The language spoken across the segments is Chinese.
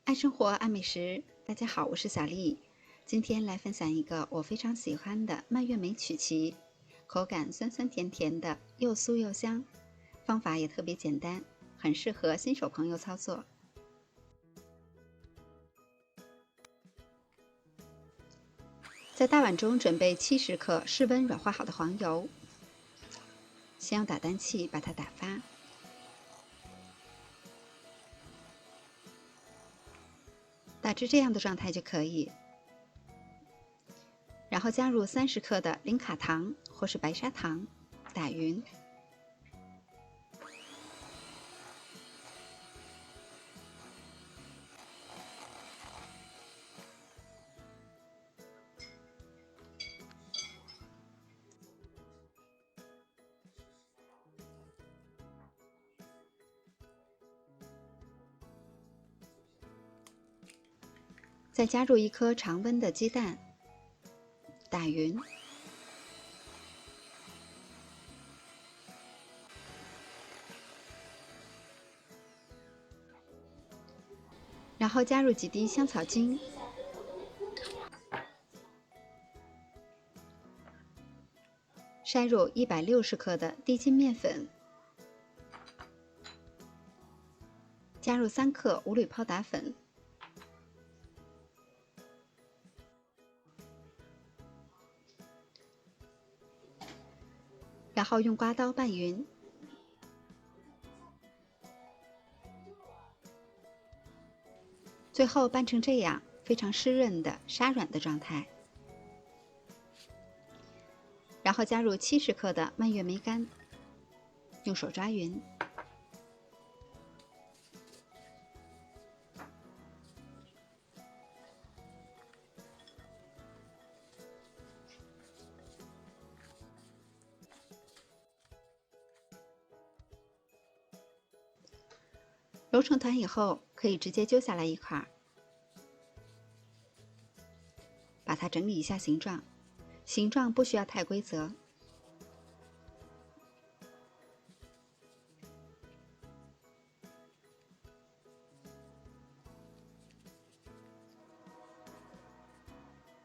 爱生活，爱美食。大家好，我是小丽。今天来分享一个我非常喜欢的蔓越莓曲奇，口感酸酸甜甜的，又酥又香。方法也特别简单，很适合新手朋友操作。在大碗中准备70克室温软化好的黄油，先用打蛋器把它打发。打至这样的状态就可以，然后加入30克的零卡糖或是白砂糖，打匀。再加入1颗常温的鸡蛋，打匀。然后加入几滴香草精，筛入160克的低筋面粉，加入3克无铝泡打粉，然后用刮刀拌匀。最后拌成这样，非常湿润的沙软的状态。然后加入70克的蔓越莓干，用手抓匀。揉成团以后，可以直接揪下来一块，把它整理一下形状，形状不需要太规则。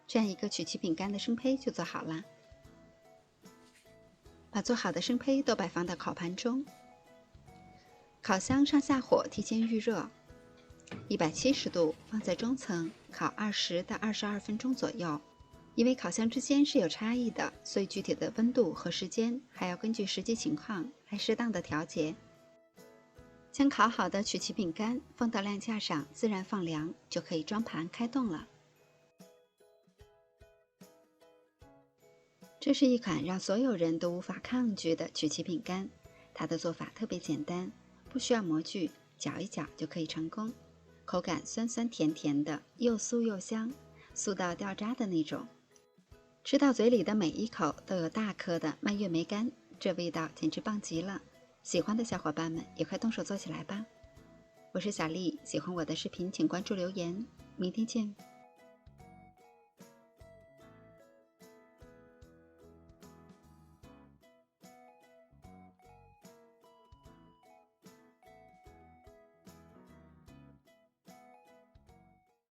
这样一个曲奇饼干的生胚就做好了。把做好的生胚都摆放到烤盘中，烤箱上下火提前预热，170度放在中层烤20到22分钟左右。因为烤箱之间是有差异的，所以具体的温度和时间还要根据实际情况来适当的调节。将烤好的曲奇饼干放到晾架上自然放凉，就可以装盘开动了。这是一款让所有人都无法抗拒的曲奇饼干，它的做法特别简单，不需要模具，搅一搅就可以成功。口感酸酸甜甜的，又酥又香，酥到掉渣的那种。吃到嘴里的每一口都有大颗的蔓越莓干，这味道简直棒极了。喜欢的小伙伴们也快动手做起来吧。我是小丽，喜欢我的视频请关注留言，明天见。